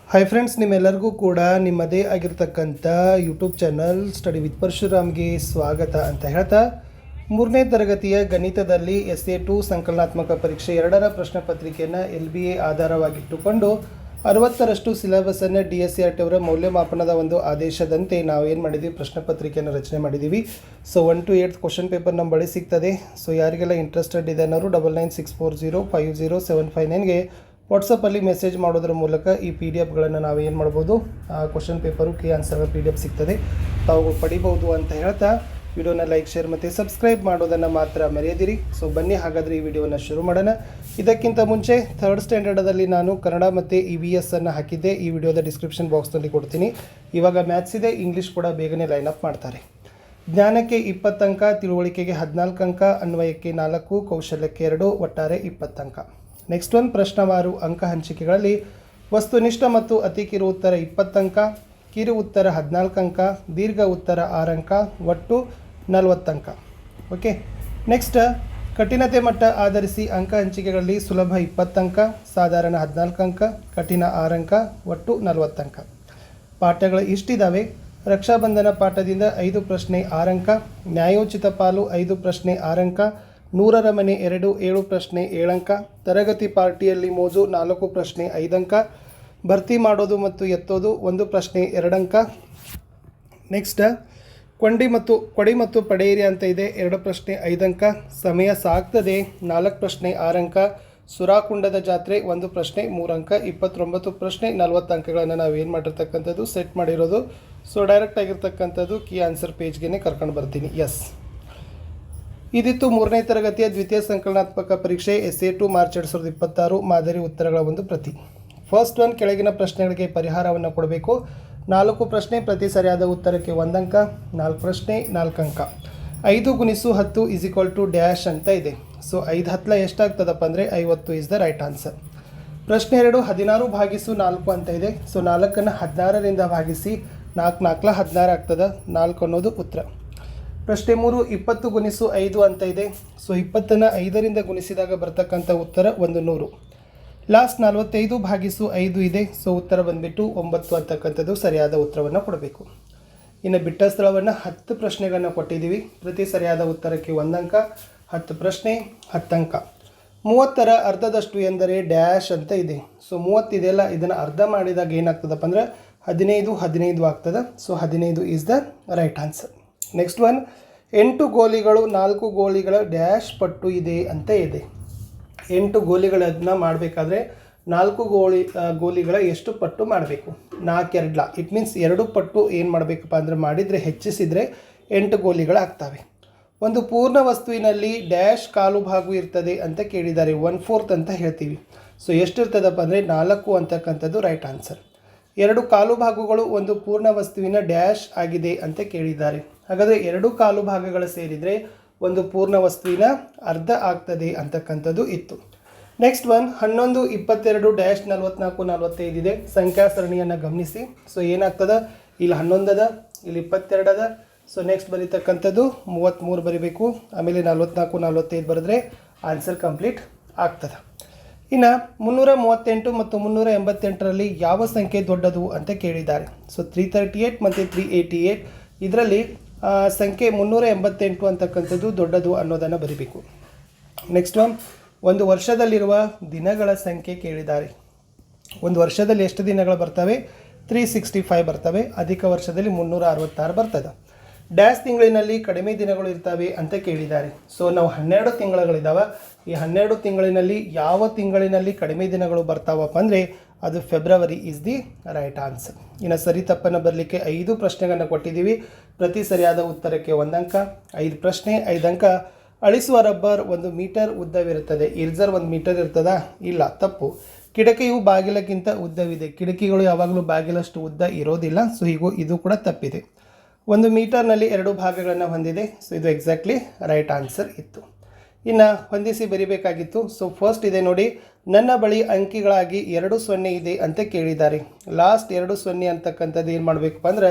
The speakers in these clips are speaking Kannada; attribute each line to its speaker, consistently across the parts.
Speaker 1: ಹಾಯ್ ಫ್ರೆಂಡ್ಸ್, ನಿಮ್ಮೆಲ್ಲರಿಗೂ ಕೂಡ ನಿಮ್ಮದೇ ಆಗಿರ್ತಕ್ಕಂಥ ಯೂಟ್ಯೂಬ್ ಚಾನಲ್ ಸ್ಟಡಿ ವಿತ್ ಪರಶುರಾಮ್ಗೆ ಸ್ವಾಗತ ಅಂತ ಹೇಳ್ತಾ, 3ನೇ ತರಗತಿಯ ಗಣಿತದಲ್ಲಿ SA2 ಸಂಕಲನಾತ್ಮಕ ಪರೀಕ್ಷೆ 2ರ ಪ್ರಶ್ನೆ ಪತ್ರಿಕೆಯನ್ನು LBA ಆಧಾರವಾಗಿಟ್ಟುಕೊಂಡು 60ರಷ್ಟು ಸಿಲೆಬಸನ್ನು DSCRT ಅವರ ಮೌಲ್ಯಮಾಪನದ ಒಂದು ಆದೇಶದಂತೆ ನಾವು ಏನು ಮಾಡಿದ್ದೀವಿ, ಪ್ರಶ್ನೆ ಪತ್ರಿಕೆಯನ್ನು ರಚನೆ ಮಾಡಿದ್ದೀವಿ. ಸೊ 1 to 8 ಕ್ವಶನ್ ಪೇಪರ್ ನಮ್ಮ ಬಳಿ ಸಿಗ್ತದೆ. ಸೊ ಯಾರಿಗೆಲ್ಲ ಇಂಟ್ರೆಸ್ಟೆಡ್ ಇದೆ ಅನ್ನೋರು 9964050759ಗೆ ವಾಟ್ಸಪ್ಪಲ್ಲಿ ಮೆಸೇಜ್ ಮಾಡೋದ್ರ ಮೂಲಕ ಈ PDF ನಾವು ಏನು ಮಾಡ್ಬೋದು, question paper key answer PDF ಸಿಗ್ತದೆ, ತಾವು ಪಡಿಬೋದು ಅಂತ ಹೇಳ್ತಾ ವಿಡಿಯೋನ ಲೈಕ್, ಶೇರ್ ಮತ್ತು ಸಬ್ಸ್ಕ್ರೈಬ್ ಮಾಡೋದನ್ನು ಮಾತ್ರ ಮರೆಯದಿರಿ. ಸೊ ಬನ್ನಿ ಹಾಗಾದರೆ ಈ ವಿಡಿಯೋನ ಶುರು ಮಾಡೋಣ. ಇದಕ್ಕಿಂತ ಮುಂಚೆ 3rd ಸ್ಟ್ಯಾಂಡರ್ಡಲ್ಲಿ ನಾನು ಕನ್ನಡ ಮತ್ತು EVS ಅನ್ನು ಹಾಕಿದ್ದೆ. ಈ ವಿಡಿಯೋದ ಡಿಸ್ಕ್ರಿಪ್ಷನ್ ಬಾಕ್ಸ್ನಲ್ಲಿ ಕೊಡ್ತೀನಿ. ಇವಾಗ ಮ್ಯಾಥ್ಸ್ ಇದೆ, ಇಂಗ್ಲೀಷ್ ಕೂಡ ಬೇಗನೆ ಲೈನ್ ಅಪ್ ಮಾಡ್ತಾರೆ. ಜ್ಞಾನಕ್ಕೆ 20 ಅಂಕ, ತಿಳುವಳಿಕೆಗೆ 14 ಅಂಕ, ಅನ್ವಯಕ್ಕೆ 4, ಕೌಶಲ್ಯಕ್ಕೆ 2, ಒಟ್ಟಾರೆ 20 ಅಂಕ. ನೆಕ್ಸ್ಟ್ ಒಂದು ಪ್ರಶ್ನವಾರು ಅಂಕ ಹಂಚಿಕೆಗಳಲ್ಲಿ ವಸ್ತುನಿಷ್ಠ ಮತ್ತು ಅತಿ ಕಿರು ಉತ್ತರ 20 ಅಂಕ, ಕಿರು ಉತ್ತರ 14 ಅಂಕ, ದೀರ್ಘ ಉತ್ತರ 6 ಅಂಕ, ಒಟ್ಟು 40 ಅಂಕ. ಓಕೆ, ನೆಕ್ಸ್ಟ್ ಕಠಿಣತೆ ಮಟ್ಟ ಆಧರಿಸಿ ಅಂಕ ಹಂಚಿಕೆಗಳಲ್ಲಿ ಸುಲಭ 20 ಅಂಕ, ಸಾಧಾರಣ 14 ಅಂಕ, ಕಠಿಣ 6 ಅಂಕ, ಒಟ್ಟು 40 ಅಂಕ. ಪಾಠಗಳು ಇಷ್ಟಿದ್ದಾವೆ. ರಕ್ಷಾಬಂಧನ ಪಾಠದಿಂದ 5 ಪ್ರಶ್ನೆ 6 ಅಂಕ, ನ್ಯಾಯೋಚಿತ ಪಾಲು 5 ಪ್ರಶ್ನೆ 6 ಅಂಕ, 100ರ ಮನೆ 2 7 ಪ್ರಶ್ನೆ 7 ಅಂಕ, ತರಗತಿ ಪಾರ್ಟಿಯಲ್ಲಿ ಮೋಜು 4 ಪ್ರಶ್ನೆ 5 ಅಂಕ, ಭರ್ತಿ ಮಾಡೋದು ಮತ್ತು ಎತ್ತೋದು 1 ಪ್ರಶ್ನೆ 2 ಅಂಕ. ನೆಕ್ಸ್ಟ್ ಕೊಡಿ ಮತ್ತು ಪಡೆಯಿರಿ ಅಂತ ಇದೆ, 2 ಪ್ರಶ್ನೆ 5 ಅಂಕ, ಸಮಯ ಸಾಗ್ತದೆ 4 ಪ್ರಶ್ನೆ 6 ಅಂಕ, ಸುರಾಕುಂಡದ ಜಾತ್ರೆ 1 ಪ್ರಶ್ನೆ 3 ಅಂಕ, 29 ಪ್ರಶ್ನೆ 40 ಅಂಕಗಳನ್ನು ನಾವು ಏನು ಮಾಡಿರ್ತಕ್ಕಂಥದ್ದು ಸೆಟ್ ಮಾಡಿರೋದು. ಸೊ ಡೈರೆಕ್ಟ್ ಆಗಿರ್ತಕ್ಕಂಥದ್ದು ಕೀ ಆನ್ಸರ್ ಪೇಜ್ಗೆ ಕರ್ಕೊಂಡು ಬರ್ತೀನಿ. ಎಸ್, ಇದಿತ್ತು 3ನೇ ತರಗತಿಯ ದ್ವಿತೀಯ ಸಂಕಲನಾತ್ಮಕ ಪರೀಕ್ಷೆ SA2 ಮಾರ್ಚ್ 2026 ಮಾದರಿ ಉತ್ತರಗಳ ಒಂದು ಪ್ರತಿ. ಫಸ್ಟ್ ಒನ್, ಕೆಳಗಿನ ಪ್ರಶ್ನೆಗಳಿಗೆ ಪರಿಹಾರವನ್ನು ಕೊಡಬೇಕು. 4 ಪ್ರಶ್ನೆ, ಪ್ರತಿ ಸರಿಯಾದ ಉತ್ತರಕ್ಕೆ 1 ಅಂಕ, 4 ಪ್ರಶ್ನೆ 4 ಅಂಕ. 5 × 10 = ಡ್ಯಾಶ್ ಅಂತ ಇದೆ. ಸೊ 5 10 ಎಷ್ಟಾಗ್ತದಪ್ಪ ಅಂದರೆ 50 ಇಸ್ ದ ರೈಟ್ ಆನ್ಸರ್. ಪ್ರಶ್ನೆ 2, 16/4 ಅಂತ ಇದೆ. ಸೊ 4ಅನ್ನು 16ರಿಂದ ಭಾಗಿಸಿ 4 4 16 ಆಗ್ತದೆ, 4 ಅನ್ನೋದು ಉತ್ತರ. ಪ್ರಶ್ನೆ 3, 20 × 5 ಅಂತ ಇದೆ. ಸೊ 20ಅನ್ನು 5ರಿಂದ ಗುಣಿಸಿದಾಗ ಬರ್ತಕ್ಕಂಥ ಉತ್ತರ 100. ಲಾಸ್ಟ್ 45/5 ಇದೆ. ಸೊ ಉತ್ತರ ಬಂದುಬಿಟ್ಟು 9 ಅಂತಕ್ಕಂಥದ್ದು ಸರಿಯಾದ ಉತ್ತರವನ್ನು ಕೊಡಬೇಕು. ಇನ್ನು ಬಿಟ್ಟ ಸ್ಥಳವನ್ನು 10 ಪ್ರಶ್ನೆಗಳನ್ನು ಕೊಟ್ಟಿದ್ದೀವಿ. ಪ್ರತಿ ಸರಿಯಾದ ಉತ್ತರಕ್ಕೆ 1 ಅಂಕ, 10 ಪ್ರಶ್ನೆ 10 ಅಂಕ. 30ರ ಅರ್ಧದಷ್ಟು ಎಂದರೆ ಡ್ಯಾಶ್ ಅಂತ ಇದೆ. ಸೊ 30 ಇದೆಯಲ್ಲ, ಇದನ್ನು ಅರ್ಧ ಮಾಡಿದಾಗ ಏನಾಗ್ತದಪ್ಪ ಅಂದರೆ 15 ಆಗ್ತದೆ. So 15 is the right answer. Next one, 8 ಗೋಲಿಗಳು 4 ಗೋಲಿಗಳ ಡ್ಯಾಶ್ ಪಟ್ಟು ಇದೆ ಅಂತ ಇದೆ. 8 ಗೋಲಿಗಳನ್ನು ಮಾಡಬೇಕಾದ್ರೆ 4 ಗೋಲಿಗಳ ಎಷ್ಟು ಪಟ್ಟು ಮಾಡಬೇಕು? 4 2 ಇಟ್ ಮೀನ್ಸ್ 2 ಪಟ್ಟು ಏನು ಮಾಡಬೇಕಪ್ಪ ಅಂದರೆ ಮಾಡಿದರೆ ಹೆಚ್ಚಿಸಿದರೆ 8 ಗೋಲಿಗಳಾಗ್ತವೆ. ಒಂದು ಪೂರ್ಣ ವಸ್ತುವಿನಲ್ಲಿ ಡ್ಯಾಶ್ ಕಾಲು ಭಾಗ ಇರ್ತದೆ ಅಂತ ಕೇಳಿದ್ದಾರೆ, 1/4 ಅಂತ ಹೇಳ್ತೀವಿ. ಸೊ ಎಷ್ಟಿರ್ತದಪ್ಪ ಅಂದರೆ 4 ಅಂತಕ್ಕಂಥದ್ದು ರೈಟ್ ಆನ್ಸರ್. 2 ಕಾಲು ಭಾಗಗಳು ಒಂದು ಪೂರ್ಣ ವಸ್ತುವಿನ ಡ್ಯಾಶ್ ಆಗಿದೆ ಅಂತ ಕೇಳಿದ್ದಾರೆ. ಹಾಗಾದರೆ 2 ಕಾಲು ಭಾಗಗಳು ಸೇರಿದರೆ ಒಂದು ಪೂರ್ಣ ವಸ್ತುವಿನ ಅರ್ಧ ಆಗ್ತದೆ ಅಂತಕ್ಕಂಥದ್ದು ಇತ್ತು. ನೆಕ್ಸ್ಟ್ ಒನ್, 11 22 ಡ್ಯಾಶ್ 44 45 ಇದೆ. ಸಂಖ್ಯಾ ಸರಣಿಯನ್ನು ಗಮನಿಸಿ. ಸೊ ಏನಾಗ್ತದೆ, ಇಲ್ಲಿ 11 ಅದ, ಇಲ್ಲಿ 22 ಅದ. ಸೊ ನೆಕ್ಸ್ಟ್ ಬರೀತಕ್ಕಂಥದ್ದು 33 ಬರೀಬೇಕು, ಆಮೇಲೆ 44 45 ಬರೆದ್ರೆ ಆನ್ಸರ್ ಕಂಪ್ಲೀಟ್ ಆಗ್ತದೆ. ಇನ್ನು 338 ಮತ್ತು 388ರಲ್ಲಿ ಯಾವ ಸಂಖ್ಯೆ ದೊಡ್ಡದು ಅಂತ ಕೇಳಿದ್ದಾರೆ. ಸೊ 338 ಮತ್ತು 388 ಇದರಲ್ಲಿ ಸಂಖ್ಯೆ 388 ಅಂತಕ್ಕಂಥದ್ದು ದೊಡ್ಡದು ಅನ್ನೋದನ್ನು ಬರೀಬೇಕು. ನೆಕ್ಸ್ಟ್ ಒಂದು ವರ್ಷದಲ್ಲಿರುವ ದಿನಗಳ ಸಂಖ್ಯೆ ಕೇಳಿದ್ದಾರೆ. ಒಂದು ವರ್ಷದಲ್ಲಿ ಎಷ್ಟು ದಿನಗಳು ಬರ್ತವೆ? 365 ಬರ್ತವೆ. ಅಧಿಕ ವರ್ಷದಲ್ಲಿ 366 ಬರ್ತದೆ. ಡ್ಯಾಶ್ ತಿಂಗಳಿನಲ್ಲಿ ಕಡಿಮೆ ದಿನಗಳು ಇರ್ತವೆ ಅಂತ ಕೇಳಿದ್ದಾರೆ. ಸೊ ನಾವು 12 ತಿಂಗಳುಗಳಿದ್ದಾವೆ. ಈ 12 ತಿಂಗಳಿನಲ್ಲಿ ಯಾವ ತಿಂಗಳಿನಲ್ಲಿ ಕಡಿಮೆ ದಿನಗಳು ಬರ್ತಾವಪ್ಪ ಅಂದರೆ ಅದು February is the right answer. ಇನ್ನು ಸರಿ ತಪ್ಪನ್ನು ಬರಲಿಕ್ಕೆ 5 ಪ್ರಶ್ನೆಗಳನ್ನು ಕೊಟ್ಟಿದ್ದೀವಿ. ಪ್ರತಿ ಸರಿಯಾದ ಉತ್ತರಕ್ಕೆ 1 ಅಂಕ, 5 ಪ್ರಶ್ನೆ 5 ಅಂಕ. ಅಳಿಸುವ ರಬ್ಬರ್ 1 ಮೀಟರ್ ಉದ್ದವಿರುತ್ತದೆ. ಇರ್ಜರ್ 1 ಮೀಟರ್ ಇರ್ತದಾ? ಇಲ್ಲ, ತಪ್ಪು. ಕಿಟಕಿಯು ಬಾಗಿಲಕ್ಕಿಂತ ಉದ್ದವಿದೆ. ಕಿಟಕಿಗಳು ಯಾವಾಗಲೂ ಬಾಗಿಲಷ್ಟು ಉದ್ದ ಇರೋದಿಲ್ಲ. ಸೊ ಇದು ಕೂಡ ತಪ್ಪಿದೆ. 1 ಮೀಟರ್ನಲ್ಲಿ 2 ಭಾಗಗಳನ್ನು ಹೊಂದಿದೆ. ಸೊ ಇದು ಎಕ್ಸಾಕ್ಟ್ಲಿ ರೈಟ್ ಆನ್ಸರ್ ಇತ್ತು. ಇನ್ನು ಹೊಂದಿಸಿ ಬರಿಬೇಕಾಗಿತ್ತು. ಸೊ ಫಸ್ಟ್ ಇದೆ ನೋಡಿ, ನನ್ನ ಬಳಿ ಅಂಕಿಗಳಾಗಿ 2 0 ಇದೆ ಅಂತ ಕೇಳಿದ್ದಾರೆ. ಲಾಸ್ಟ್ 2 0 ಅಂತಕ್ಕಂಥದ್ದು ಏನು ಮಾಡಬೇಕಪ್ಪ ಅಂದರೆ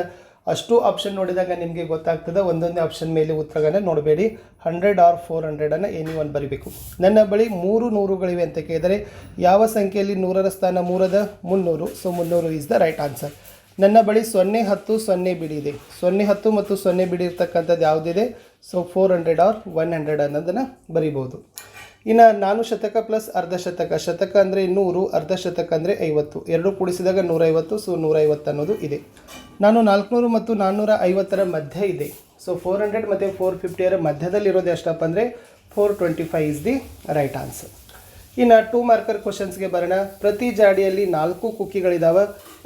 Speaker 1: ಅಷ್ಟು ಆಪ್ಷನ್ ನೋಡಿದಾಗ ನಿಮಗೆ ಗೊತ್ತಾಗ್ತದೆ. ಒಂದೊಂದೇ ಆಪ್ಷನ್ ಮೇಲೆ ಉತ್ತರಗಳನ್ನ ನೋಡಬೇಡಿ. 100 ಆರ್ 400 ಎನಿ ಒನ್ ಬರೀಬೇಕು. ನನ್ನ ಬಳಿ 3 ನೂರುಗಳಿವೆ ಅಂತ ಕೇಳಿದರೆ ಯಾವ ಸಂಖ್ಯೆಯಲ್ಲಿ 100ರ ಸ್ಥಾನ 3 300. So 300 is the right answer. ನನ್ನ ಬಳಿ 0 10 0 ಬಿಡಿ ಇದೆ. 0 10 ಮತ್ತು 0 ಬಿಡಿ ಇರ್ತಕ್ಕಂಥದ್ದು ಯಾವುದಿದೆ? ಸೊ 400 ಆರ್ 100 ಅನ್ನೋದನ್ನು ಬರೀಬೋದು. ಇನ್ನು ನಾನು ಶತಕ ಪ್ಲಸ್ ಅರ್ಧ ಶತಕ, ಶತಕ ಅಂದರೆ 100, ಅರ್ಧ ಶತಕ ಅಂದರೆ 50, ಎರಡು ಕೂಡಿಸಿದಾಗ 150. ಸೊ 150 ಅನ್ನೋದು ಇದೆ. ನಾನು 400 ಮತ್ತು 450ರ ಮಧ್ಯೆ ಇದೆ. ಸೊ 400 ಮತ್ತು 450ರ ಮಧ್ಯದಲ್ಲಿರೋದು ಎಷ್ಟಪ್ಪ ಅಂದರೆ 425 ಈಸ್ ದಿ ರೈಟ್ ಆನ್ಸರ್. ಇನ್ನು 2 ಮಾರ್ಕರ್ ಕ್ವಶನ್ಸ್ಗೆ ಬರೋಣ. ಪ್ರತಿ ಜಾಡಿಯಲ್ಲಿ 4 ಕುಕ್ಕಿಗಳಿದ್ದಾವೆ.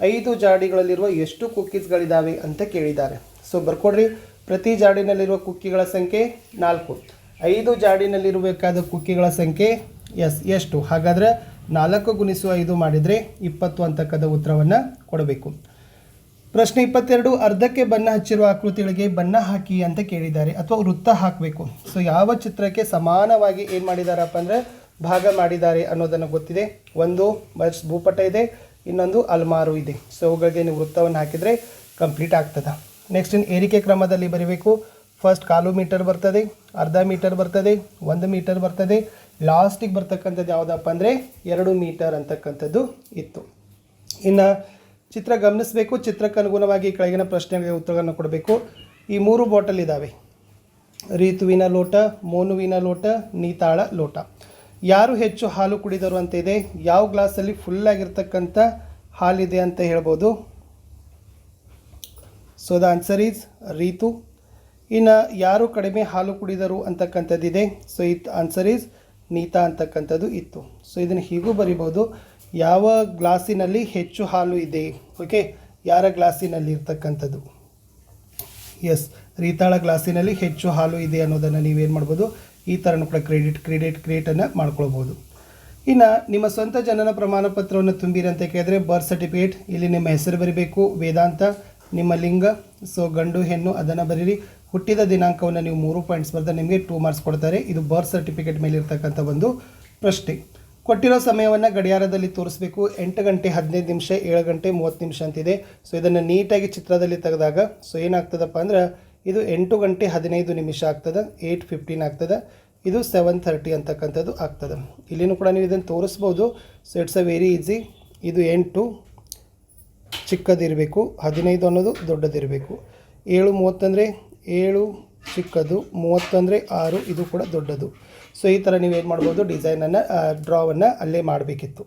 Speaker 1: 5 ಜಾಡಿಗಳಲ್ಲಿರುವ ಎಷ್ಟು ಕುಕ್ಕೀಸ್ಗಳಿದ್ದಾವೆ ಅಂತ ಕೇಳಿದ್ದಾರೆ. ಸೊ ಬರ್ಕೊಡ್ರಿ. ಪ್ರತಿ ಜಾಡಿನಲ್ಲಿರುವ ಕುಕ್ಕಿಗಳ ಸಂಖ್ಯೆ 4. 5 ಜಾಡಿನಲ್ಲಿರಬೇಕಾದ ಕುಕ್ಕಿಗಳ ಸಂಖ್ಯೆ ಎಷ್ಟು? ಹಾಗಾದರೆ 4 × 5 ಮಾಡಿದರೆ 20 ಅಂತಕ್ಕಂಥ ಉತ್ತರವನ್ನು ಕೊಡಬೇಕು. ಪ್ರಶ್ನೆ 22. ಅರ್ಧಕ್ಕೆ ಬಣ್ಣ ಹಚ್ಚಿರುವ ಆಕೃತಿಗಳಿಗೆ ಬಣ್ಣ ಹಾಕಿ ಅಂತ ಕೇಳಿದ್ದಾರೆ, ಅಥವಾ ವೃತ್ತ ಹಾಕಬೇಕು. ಸೊ ಯಾವ ಚಿತ್ರಕ್ಕೆ ಸಮಾನವಾಗಿ ಏನು ಮಾಡಿದಾರಪ್ಪ ಅಂದರೆ ಭಾಗ ಮಾಡಿದ್ದಾರೆ ಅನ್ನೋದನ್ನು ಗೊತ್ತಿದೆ. ಒಂದು ಭೂಪಟ ಇದೆ, ಇನ್ನೊಂದು ಅಲ್ಮಾರು ಇದೆ. ಸೊ ಅವುಗಳಿಗೆ ನೀವು ವೃತ್ತವನ್ನು ಹಾಕಿದರೆ ಕಂಪ್ಲೀಟ್ ಆಗ್ತದೆ. ನೆಕ್ಸ್ಟ್ ಇನ್ನು ಏರಿಕೆ ಕ್ರಮದಲ್ಲಿ ಬರೀಬೇಕು. ಫಸ್ಟ್ 1/4 ಮೀಟರ್ ಬರ್ತದೆ, ಅರ್ಧ ಮೀಟರ್ ಬರ್ತದೆ, 1 ಮೀಟರ್ ಬರ್ತದೆ, ಲಾಸ್ಟಿಗೆ ಬರ್ತಕ್ಕಂಥದ್ದು ಯಾವುದಪ್ಪ ಅಂದರೆ 2 ಮೀಟರ್ ಅಂತಕ್ಕಂಥದ್ದು ಇತ್ತು. ಇನ್ನು ಚಿತ್ರ ಗಮನಿಸಬೇಕು. ಚಿತ್ರಕ್ಕೆ ಅನುಗುಣವಾಗಿ ಕೆಳಗಿನ ಪ್ರಶ್ನೆಗಳಿಗೆ ಉತ್ತರಗಳನ್ನು ಕೊಡಬೇಕು. ಈ 3 ಬಾಟಲ್ ಇದ್ದಾವೆ. ಋತುವಿನ ಲೋಟ, ಮೋನುವಿನ ಲೋಟ, ನೀತಾಳ ಲೋಟ. ಯಾರು ಹೆಚ್ಚು ಹಾಲು ಕುಡಿದರು ಅಂತ ಇದೆ. ಯಾವ ಗ್ಲಾಸಲ್ಲಿ ಫುಲ್ಲಾಗಿರ್ತಕ್ಕಂಥ ಹಾಲಿದೆ ಅಂತ ಹೇಳ್ಬೋದು. ಸೊ ದ ಆನ್ಸರ್ ಈಸ್ ಋತು. ಇನ್ನು ಯಾರು ಕಡಿಮೆ ಹಾಲು ಕುಡಿದರು ಅಂತಕ್ಕಂಥದ್ದಿದೆ. So it answer is Neeta ಅಂತಕ್ಕಂಥದ್ದು ಇತ್ತು. ಸೊ ಇದನ್ನು ಹೀಗೂ ಬರಿಬೋದು. ಯಾವ ಗ್ಲಾಸಿನಲ್ಲಿ ಹೆಚ್ಚು ಹಾಲು ಇದೆ, ಓಕೆ, ಯಾರ ಗ್ಲಾಸಿನಲ್ಲಿ ಇರ್ತಕ್ಕಂಥದ್ದು. ಎಸ್, ರೀತಾಳ ಗ್ಲಾಸಿನಲ್ಲಿ ಹೆಚ್ಚು ಹಾಲು ಇದೆ ಅನ್ನೋದನ್ನು ನೀವೇನು ಮಾಡ್ಬೋದು, ಈ ಥರನೂ ಕೂಡ ಕ್ರೆಡಿಟನ್ನು ಮಾಡ್ಕೊಳ್ಬೋದು. ಇನ್ನು ನಿಮ್ಮ ಸ್ವಂತ ಜನನ ಪ್ರಮಾಣ ಪತ್ರವನ್ನು ತುಂಬಿರಿ ಅಂತ ಕೇಳಿದ್ರೆ ಬರ್ತ್ ಸರ್ಟಿಫಿಕೇಟ್, ಇಲ್ಲಿ ನಿಮ್ಮ ಹೆಸರು ಬರೀಬೇಕು, ವೇದಾಂತ, ನಿಮ್ಮ ಲಿಂಗ, ಸೊ ಗಂಡು ಹೆಣ್ಣು ಅದನ್ನು ಬರೀರಿ. ಹುಟ್ಟಿದ ದಿನಾಂಕವನ್ನು ನೀವು 3 ಪಾಯಿಂಟ್ಸ್ ಬರೆದ ನಿಮಗೆ 2 ಮಾರ್ಕ್ಸ್ ಕೊಡ್ತಾರೆ. ಇದು ಬರ್ತ್ ಸರ್ಟಿಫಿಕೇಟ್ ಮೇಲೆ ಇರ್ತಕ್ಕಂಥ ಒಂದು ಪ್ರಶ್ನೆ. ಕೊಟ್ಟಿರೋ ಸಮಯವನ್ನು ಗಡಿಯಾರದಲ್ಲಿ ತೋರಿಸಬೇಕು. 8 ಗಂಟೆ 15 ನಿಮಿಷ, 7 ಗಂಟೆ 30 ನಿಮಿಷ ಅಂತಿದೆ. ಸೊ ಇದನ್ನು ನೀಟಾಗಿ ಚಿತ್ರದಲ್ಲಿ ತೆಗೆದಾಗ ಸೊ ಏನಾಗ್ತದಪ್ಪ ಅಂದ್ರೆ ಇದು 8 ಗಂಟೆ 15 ನಿಮಿಷ ಆಗ್ತದೆ, 8:15 ಆಗ್ತದೆ. ಇದು 7:30 ಅಂತಕ್ಕಂಥದ್ದು ಆಗ್ತದೆ. ಇಲ್ಲಿನೂ ಕೂಡ ನೀವು ಇದನ್ನು ತೋರಿಸ್ಬೋದು. So it's a very easy. ಇದು 8 ಚಿಕ್ಕದಿರಬೇಕು, 15 ಅನ್ನೋದು ದೊಡ್ಡದಿರಬೇಕು. 7:30 ಅಂದರೆ 7 ಚಿಕ್ಕದು, 30 ಅಂದರೆ 6 ಇದು ಕೂಡ ದೊಡ್ಡದು. ಸೊ ಈ ಥರ ನೀವೇನು ಮಾಡ್ಬೋದು, ಡಿಸೈನನ್ನು ಡ್ರಾವನ್ನು ಅಲ್ಲೇ ಮಾಡಬೇಕಿತ್ತು.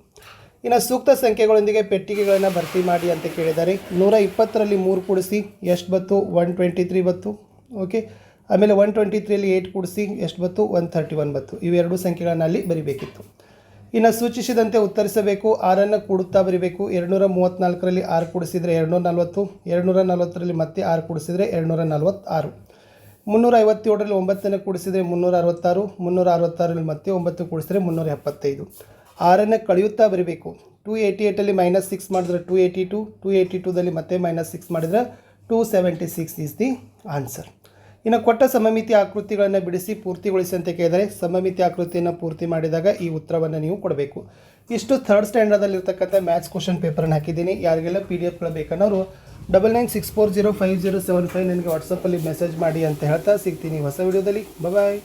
Speaker 1: ಇನ್ನು ಸೂಕ್ತ ಸಂಖ್ಯೆಗಳೊಂದಿಗೆ ಪೆಟ್ಟಿಗೆಗಳನ್ನು ಭರ್ತಿ ಮಾಡಿ ಅಂತ ಕೇಳಿದ್ದಾರೆ. 120ರಲ್ಲಿ 3 ಕೂಡಿಸಿ ಎಷ್ಟು ಬತ್ತು? 123 ಬತ್ತು. ಓಕೆ, ಆಮೇಲೆ 123ಯಲ್ಲಿ 8 ಕೂಡಿಸಿ ಎಷ್ಟು ಬತ್ತು? 131 ಬತ್ತು. ಇವೆರಡು ಸಂಖ್ಯೆಗಳನ್ನು ಅಲ್ಲಿ ಬರಿಬೇಕಿತ್ತು. ಇನ್ನು ಸೂಚಿಸಿದಂತೆ ಉತ್ತರಿಸಬೇಕು. 6ಅನ್ನು ಕೂಡುತ್ತಾ ಬರೀಬೇಕು. 234ರಲ್ಲಿ 6 ಕೂಡಿಸಿದರೆ 240, 240ರಲ್ಲಿ ಮತ್ತೆ 6 ಕೂಡಿಸಿದರೆ 246, 357ರಲ್ಲಿ 9ಅನ್ನು ಕೂಡಿಸಿದರೆ 366, 366ರಲ್ಲಿ ಮತ್ತೆ 9 ಕೂಡಿಸಿದರೆ 375. 6ಅನ್ನು ಕಳೆಯುತ್ತಾ ಬರೀಬೇಕು. 288ಲ್ಲಿ -6 ಮಾಡಿದ್ರೆ 282, 282ದಲ್ಲಿ ಮತ್ತೆ -6 ಮಾಡಿದರೆ 276 ಈಸ್ ದಿ ಆನ್ಸರ್. ಇನ್ನು ಕೊಟ್ಟ ಸಮಮಿತಿ ಆಕೃತಿಗಳನ್ನು ಬಿಡಿಸಿ ಪೂರ್ತಿಗೊಳಿಸಿ ಅಂತ ಕೇಳಿದರೆ ಸಮಮಿತಿ ಆಕೃತಿಯನ್ನು ಪೂರ್ತಿ ಮಾಡಿದಾಗ ಈ ಉತ್ತರವನ್ನು ನೀವು ಕೊಡಬೇಕು. ಇಷ್ಟು 3rd ಸ್ಟ್ಯಾಂಡರ್ಡಲ್ಲಿರ್ತಕ್ಕಂಥ ಮ್ಯಾಥ್ಸ್ ಕ್ವಶನ್ ಪೇಪರನ್ನು ಹಾಕಿದ್ದೀನಿ. ಯಾರಿಗೆಲ್ಲ PDF ಬೇಕನ್ನೋರು 9964050759 ನನಗೆ ವಾಟ್ಸಪ್ಪಲ್ಲಿ ಮೆಸೇಜ್ ಮಾಡಿ ಅಂತ ಹೇಳ್ತಾ ಸಿಗ್ತೀನಿ ಹೊಸ ವಿಡಿಯೋದಲ್ಲಿ. ಬಾಯ್.